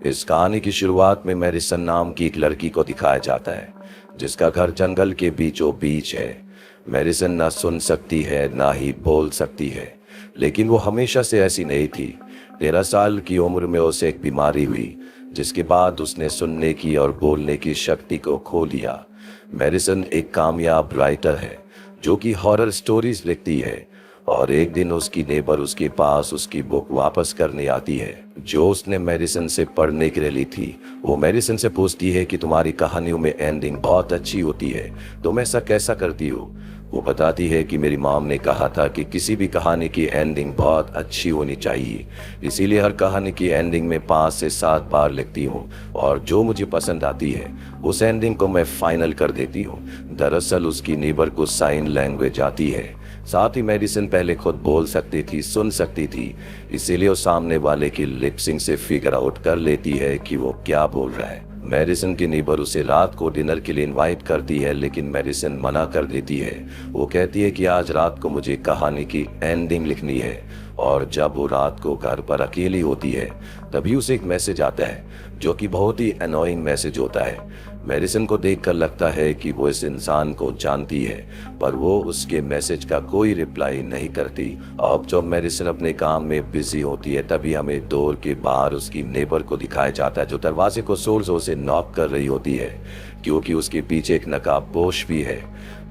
इस कहानी की शुरुआत में मैरिसन नाम की एक लड़की को दिखाया जाता है जिसका घर जंगल के बीचों बीच है। मैरिसन ना सुन सकती है ना ही बोल सकती है, लेकिन वो हमेशा से ऐसी नहीं थी। 13 साल की उम्र में उसे एक बीमारी हुई जिसके बाद उसने सुनने की और बोलने की शक्ति को खो लिया। मैरिसन एक कामयाब राइटर है जो कि हॉरर स्टोरीज लिखती है, और एक दिन उसकी नेबर उसके पास उसकी बुक वापस करने आती है जो उसने मैरिसन से पढ़ने के लिए ली थी। वो मैरिसन से पूछती है कि तुम्हारी कहानियों में एंडिंग बहुत अच्छी होती है, तुम ऐसा कैसा करती हो? वो बताती है कि मेरी मॉम ने कहा था कि किसी भी कहानी की एंडिंग बहुत अच्छी होनी चाहिए, इसीलिए हर कहानी की एंडिंग में 5 से 7 बार लिखती हूँ, और जो मुझे पसंद आती है उस एंडिंग को मैं फाइनल कर देती हूँ। दरअसल उसकी नेबर को साइन लैंग्वेज आती है, साथ ही मैरिसन पहले खुद बोल सकती थी, सुन सकती थी, इसीलिए वो सामने वाले की लिपसिंग से फिगर आउट कर लेती है कि वो क्या बोल रहा है। मैरिसन की नेबर उसे रात को डिनर के लिए इनवाइट करती है, लेकिन मैरिसन मना कर देती है। वो कहती है कि आज रात को मुझे कहानी की एंडिंग लिखनी है, और जब वो रात को घर पर अकेली होती है तभी उसे एक मैसेज आता है जो कि बहुत ही अनोइंग मैसेज होता है। मैरिसन को देखकर लगता है कि वो इस इंसान को जानती है, पर वो उसके मैसेज का कोई रिप्लाई नहीं करती। अब जब मैरिसन अपने काम में बिजी होती है तभी हमें डोर के बाहर उसकी नेबर को दिखाया जाता है जो दरवाजे को जोर जोर से नॉक कर रही होती है, क्योंकि उसके पीछे एक नकाबपोश भी है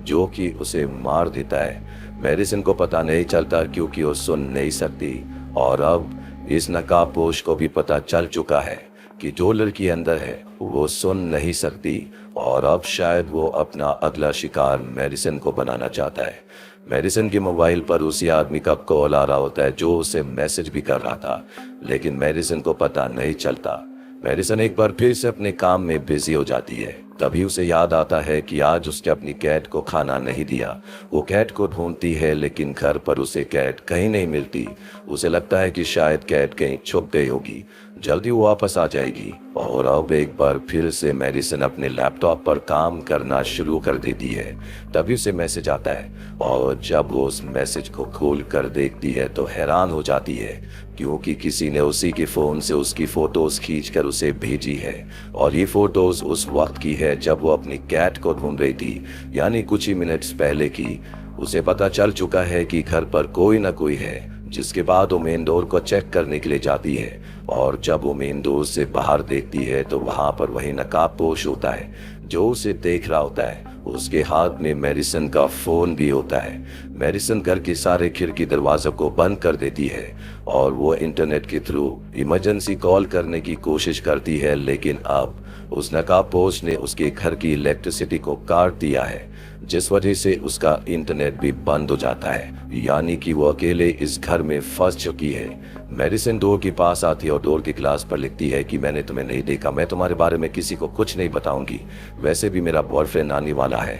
जो कि उसे मार देता है। मैरिसन को पता नहीं चलता क्योंकि वो सुन नहीं सकती, और अब इस नकाबपोश को भी पता चल चुका है कि जो लड़की अंदर है वो सुन नहीं सकती, और अब शायद वो अपना अगला शिकार मैरिसन को बनाना चाहता है। मैरिसन के मोबाइल पर उसी आदमी का कॉल आ रहा होता है जो उसे मैसेज भी कर रहा था, लेकिन मैरिसन को पता नहीं चलता। मैरिसन एक बार फिर से अपने काम में बिजी हो जाती है, तभी उसे याद आता है कि आज उसने अपनी कैट को खाना नहीं दिया। वो कैट को ढूंढती है लेकिन घर पर उसे कैट कहीं नहीं मिलती। उसे लगता है कि शायद कैट कहीं छुप गई होगी, जल्दी वो वापस आ जाएगी। और अब एक बार फिर से मैरिसन अपने लैपटॉप पर काम करना शुरू कर देती है, तभी उसे मैसेज आता है, और जब वो उस मैसेज को खोल कर देखती है तो हैरान हो जाती है क्योंकि किसी ने उसी के फोन से उसकी फोटोज खींचकर उसे भेजी है, और ये फोटोज उस वक्त की है जब वो अपनी कैट को ढूंढ रही थी, यानी कुछ ही मिनट्स पहले की। उसे पता चल चुका है कि घर पर कोई ना कोई है, जिसके बाद वो मेन डोर को चेक करने के लिए जाती है, और जब वो मेन डोर से बाहर देखती है तो वहां पर वही नकाबपोश होता है जो उसे देख रहा होता है। उसके हाथ में मैरिसन का फोन भी होता है। मैरिसन घर के सारे खिड़की दरवाजों को बंद कर देती है, और वो इंटरनेट के थ्रू इमरजेंसी कॉल करने की कोशिश करती है, लेकिन अब उस नकाबपोश ने उसके घर की इलेक्ट्रिसिटी को काट दिया है, जिस वजह से उसका इंटरनेट भी बंद हो जाता है, यानी कि वो अकेले इस घर में फंस चुकी है। मैरिसन डोर के पास आती है और डोर की ग्लास पर लिखती है कि मैंने तुम्हें नहीं देखा, मैं तुम्हारे बारे में किसी को कुछ नहीं बताऊंगी, वैसे भी मेरा बॉयफ्रेंड आने वाला है।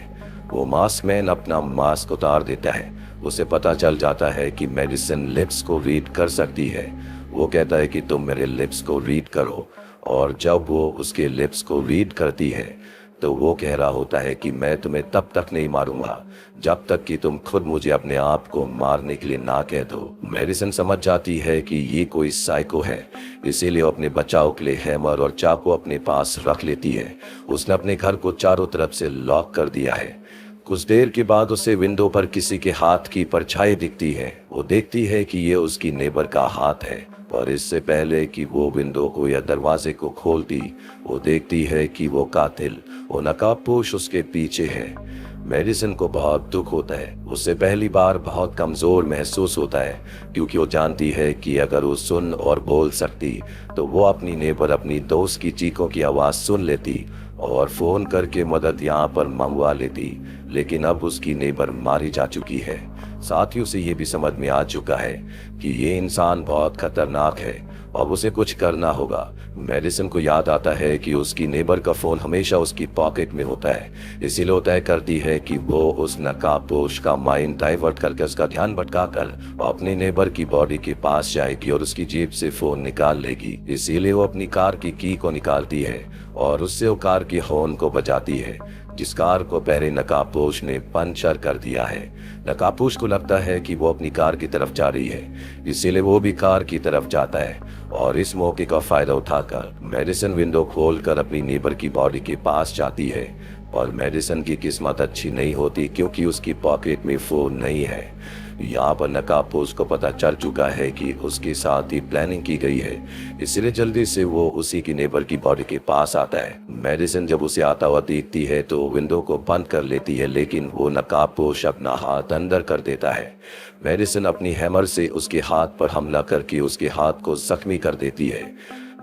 वो मास्क मैन अपना मास्क उतार देता है। उसे पता चल जाता है कि मैरिसन लिप्स को रीड कर सकती है। वो कहता है कि तुम मेरे लिप्स को रीड करो, और जब वो उसके लिप्स को रीड करती है तो वो कह रहा होता है कि मैं तुम्हें तब तक नहीं मारूंगा जब तक कि तुम खुद मुझे अपने आप को मारने के लिए ना कह दो। मैरिसन समझ जाती है कि ये कोई साइको है, इसीलिए अपने बचाव के लिए हैमर और चाकू अपने पास रख लेती है। उसने अपने घर को चारों तरफ से लॉक कर दिया है। कुछ देर के बाद उसे विंडो पर किसी के हाथ की परछाई दिखती है। वो देखती है कि ये उसकी नेबर का हाथ है, पर इससे पहले कि वो विंडो को या दरवाजे को खोलती, वो देखती है कि वो कातिल, वो नकाबपोश उसके पीछे है। मैरिसन को बहुत दुख होता है। उससे पहली बार बहुत कमजोर महसूस होता है, क्योंकि वो जानती है कि अगर वो सुन और बोल सकती तो वो अपनी नेबर, अपनी दोस्त की चीखों की आवाज़ सुन लेती और फ़ोन करके मदद यहाँ पर मंगवा लेती, लेकिन अब उसकी नेबर मारी जा चुकी है। साथ ही उसे ये भी समझ में आ चुका है कि ये इंसान बहुत खतरनाक है, अब उसे कुछ करना होगा। मैरिसन को याद आता है कि उसकी नेबर का फ़ोन हमेशा उसकी पॉकेट में होता है, इसीलिए वो तय करती है कि वो उस नकाबपोश का माइंड डाइवर्ट करके उसका ध्यान भटकाकर अपनी नेबर की बॉडी के पास जाएगी और उसकी जेब से फ़ोन निकाल लेगी। इसीलिए वो अपनी कार की की को निकालती है और उससे वो कार की हॉर्न को बजाती है, जिस कार को पहले नकाबपोश ने पंचर कर दिया है। नकाबपोश को लगता है कि वो अपनी कार की तरफ जा रही है, इसीलिए वो भी कार की तरफ जाता है और इस मौके का फायदा उठाकर मेडिसन विंडो खोलकर अपनी नेबर की बॉडी के पास जाती है। और मेडिसन की किस्मत अच्छी नहीं होती क्योंकि उसकी पॉकेट में फोन नहीं है। यहाँ पर नकाबपोश को पता चल चुका है कि उसके साथ ही प्लानिंग की गई है, इसलिए जल्दी से वो उसी की नेबर की बॉडी के पास आता है। मेडिसन जब उसे आता हुआ देखती है तो विंडो को बंद कर लेती है, लेकिन वो नकाबपोश अपना हाथ अंदर कर देता है। मेडिसन अपनी हैमर से उसके हाथ पर हमला करके उसके हाथ को जख्मी कर देती है,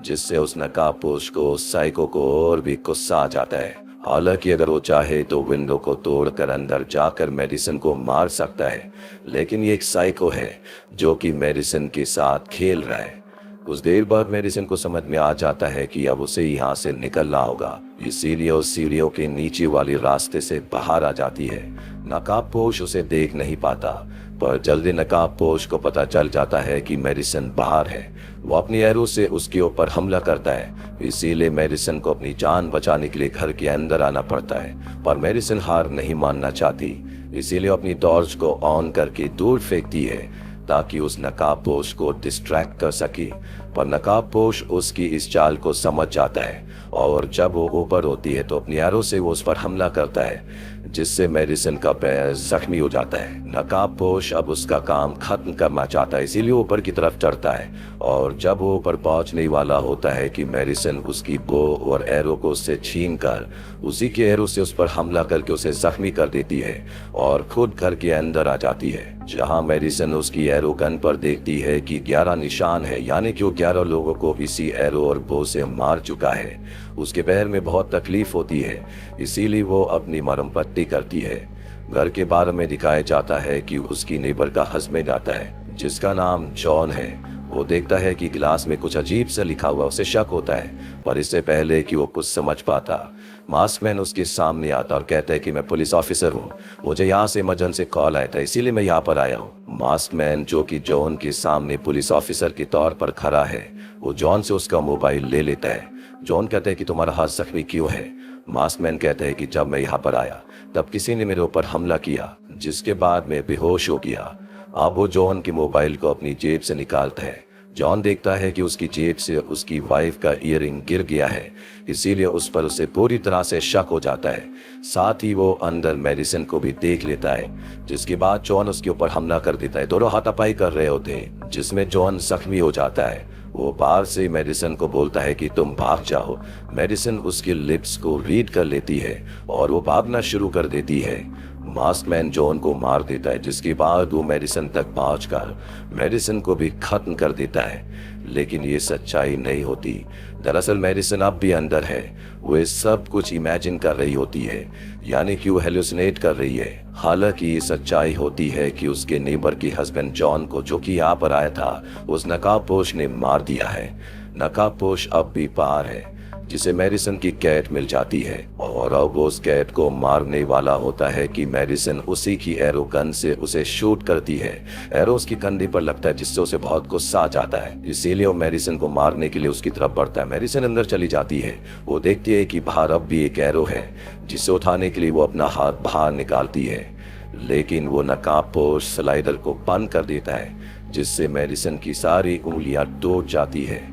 जिससे उस नकाबपोश को साइको को और भी गुस्सा आ जाता है। हालांकि अगर वो चाहे तो विंडो को तोड़कर अंदर जाकर मेडिसन को मार सकता है, लेकिन ये एक साइको है जो कि मेडिसन के साथ खेल रहा है। कुछ देर बाद मेडिसन को समझ में आ जाता है कि अब उसे यहाँ से निकलना होगा, इसीलिए उस सीढ़ियों के नीचे वाले रास्ते से बाहर आ जाती है। नकाबपोश उसे देख नहीं पाता, पर जल्दी नकाबपोश को पता चल जाता है कि मेडिसन बाहर है। वो अपनी एरो से उसके ऊपर हमला करता है, इसीलिए मेडिसन को अपनी जान बचाने के लिए घर के अंदर आना पड़ता है। पर मेडिसन हार नहीं मानना चाहती, इसीलिए अपनी टॉर्च को ऑन करके दूर फेंकती है ताकि उस नकाबपोश को डिस्ट्रैक्ट कर सके। पर नकाबपोश उसकी इस चाल को समझ जाता है और जब वो ऊपर होती है तो अपनी एरो से वो उस पर हमला करता है, जिससे मेडिसन का पैर जख्मी हो जाता है। नकाबपोश अब उसका काम खत्म करना चाहता है, इसीलिए ऊपर की तरफ चढ़ता है। और जब वो ऊपर पहुंचने वाला होता है कि मेडिसन उसकी बो और एरो को उससे छीन कर उसी के एरो से उस पर हमला करके उसे जख्मी कर देती है और खुद घर के अंदर आ जाती है, जहां मेडिसन उसकी एरो गन पर देखती है कि 11 निशान है, यानी कि वो 11 लोगों को इसी एरो और बो से मार चुका है। उसके पैर में बहुत तकलीफ होती है, इसीलिए वो अपनी मरहम पट्टी करती है। घर के बारे में दिखाया जाता है कि उसकी नेबर का हस्बैंड आता है जिसका नाम जॉन है। वो देखता है कि गिलास में कुछ अजीब सा लिखा हुआ, उसे शक होता है, पर इससे पहले कि वो कुछ समझ पाता, मास्कमैन उसके सामने आता और कहता है कि मैं पुलिस ऑफिसर हूँ, मुझे यहाँ से इमरजेंसी कॉल आया था, इसीलिए मैं यहाँ पर आया हूँ। मास्कमैन जो कि जॉन के सामने पुलिस ऑफिसर के तौर पर खड़ा है, वो जॉन से उसका मोबाइल ले लेता है। जॉन कहता है कि तुम्हारा हाथ जख्मी क्यों है? मास्कमैन कहता है कि जब मैं यहाँ पर आया तब किसी ने मेरे ऊपर हमला किया, जिसके बाद मैं बेहोश हो गया। अब वो जॉन के मोबाइल को अपनी जेब से निकालता है। जॉन देखता है कि उसकी जेब से उसकी वाइफ का ईयरिंग गिर गया है, इसीलिए उस पर उसे पूरी तरह से शक हो जाता है। साथ ही वो अंदर मेडिसन को भी देख लेता है, जिसके बाद जॉन उसके ऊपर हमला कर देता है। दोनों हाथापाई कर रहे होते हैं, जिसमें जॉन जख्मी हो जाता है। वो बाहर से मेडिसन को बोलता है कि तुम भाग जाओ। मेडिसन उसके लिप्स को रीड कर लेती है और वो भागना शुरू कर देती है। मास्कमैन जॉन को मार देता है, जिसके बाद वो मेडिसन तक पहुंचकर मेडिसन को भी खत्म कर देता है। लेकिन ये सच्चाई नहीं होती। दरअसल मेडिसन अब भी अंदर है, वो ये सब कुछ इमेजिन कर रही होती है, यानी कि वो हेलुसिनेट कर रही है। हालांकि ये सच्चाई होती है कि उसके नेबर के हस्बैंड जॉन को, जो कि यहाँ पर आया था, उस नकाबपोश ने मार दिया है। नकाबपोश अब भी पार है, जिसे मेडिसन की कैट मिल जाती है और अब वो उस कैट को मारने वाला होता है कि मेडिसन उसी की एरो गन से उसे शूट करती है। एरो उसकी कंधे पर लगता है, जिससे उसे बहुत गुस्सा आ जाता है, इसीलिए वो मेडिसन को मारने के लिए उसकी तरफ बढ़ता है। मेडिसन अंदर चली जाती है। वो देखती है कि बाहर अब भी एक एरो है, जिसे उठाने के लिए वो अपना हाथ बाहर निकालती है, लेकिन वो नकाबपोश स्लाइडर को बंद कर देता है, जिससे मेडिसन की सारी उंगलियां टूट जाती है।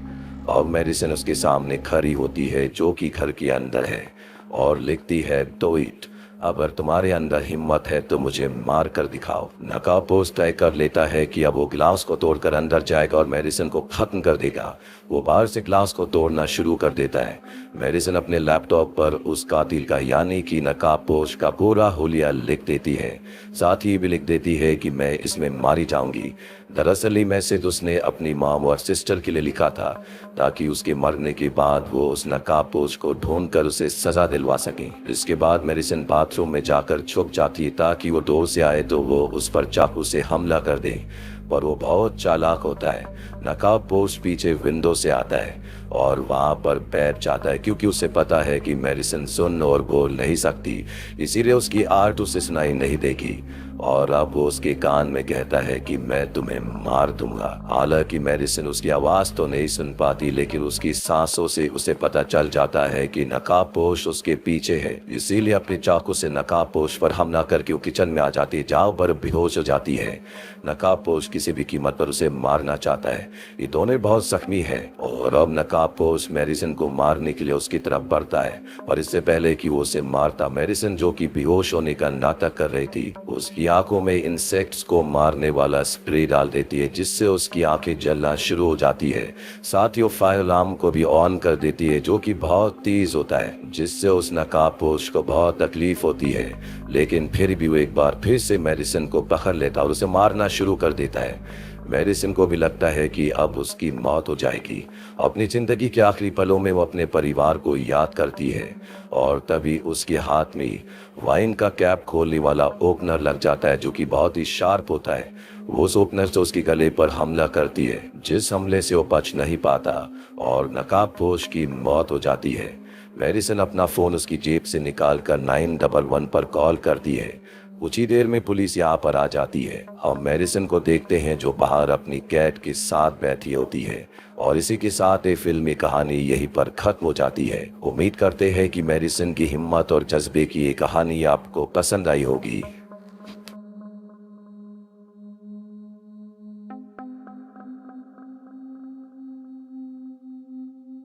और मेडिसन उसके सामने खड़ी होती है, जो कि घर के अंदर है, और लिखती है, डू इट, अगर तुम्हारे अंदर हिम्मत है तो मुझे मार कर दिखाओ। नकाबपोश तय कर लेता है कि अब वो गिलास को तोड़कर अंदर जाएगा और मेडिसन को खत्म कर देगा। वो बाहर से गिलास को तोड़ना शुरू कर देता है। मेडिसन अपने लैपटॉप पर उस कातिल का, यानी कि नकाबपोश का पूरा हुलिया लिख देती है। साथ ही भी लिख देती है कि मैं इसमें मारी जाऊंगी। दरअसल ये मैसेज उसने अपनी मॉम और सिस्टर के लिए लिखा था, ताकि उसके मरने के बाद वो उस नकाबपोश को ढूंढकर उसे सजा दिलवा सके। इसके बाद मेडिसन बाथरूम में जाकर छुप जाती है, ताकि वो दूर से आए तो वो उस पर चाकू से हमला कर दे, पर वो बहुत चालाक होता है। नकाबपोश पीछे विंडो से आता है और वहां पर बैठ जाता है, क्योंकि उसे पता है कि मेडिसन सुन और बोल नहीं सकती, इसीलिए उसकी आर्ट उसे सुनाई नहीं देगी। और अब वो उसके कान में कहता है कि मैं तुम्हें मार दूंगा। हालांकि मेडिसिन उसकी आवाज तो नहीं सुन पाती, लेकिन उसकी सांसों से उसे पता चल जाता है कि नकाबपोश उसके पीछे है। इसीलिए अपने चाकू से नकाबपोश पर हमला करके वो किचन में आ जाती है, जहां पर बेहोश हो जाती है। नकाबपोश किसी भी कीमत पर उसे मारना चाहता है। ये दोनों बहुत जख्मी है और अब नकाबपोश मेडिसिन को मारने के लिए उसकी तरफ बढ़ता है। और इससे पहले कि वो उसे मारता, मेडिसिन जो कि बेहोश होने का नाटक कर रही थी, उसकी आंखों में इंसेक्ट्स को मारने वाला स्प्रे डाल देती है, जिससे उसकी आंखें जलना शुरू हो जाती है। साथ ही वो फायर अलार्म को भी ऑन कर देती है, जो कि बहुत तेज होता है, जिससे उस नकाबपोश को बहुत तकलीफ होती है। लेकिन फिर भी वो एक बार फिर से मेडिसिन को पकड़ लेता और उसे मारना शुरू कर देता है। मेडिसिन को भी लगता है कि अब उसकी मौत हो जाएगी। अपनी जिंदगी के आखिरी पलों में वो अपने परिवार को याद करती है और तभी उसके हाथ में वाइन का कैप खोलने वाला ओपनर लग जाता है, जो कि बहुत ही शार्प होता है। वो उस ओपनर से उसके गले पर हमला करती है, जिस हमले से वो बच नहीं पाता और नकाबपोश की मौत हो जाती है। मेडिसिन अपना फोन उसकी जेब से निकालकर 911 पर कॉल करती है। कुछ ही देर में पुलिस यहाँ पर आ जाती है। हम मेडिसिन को देखते हैं, जो बाहर अपनी कैट के साथ बैठी होती है। और इसी के साथ ये फिल्मी कहानी यहीं पर खत्म हो जाती है। उम्मीद करते हैं कि मेडिसिन की हिम्मत और जज्बे की ये कहानी आपको पसंद आई होगी।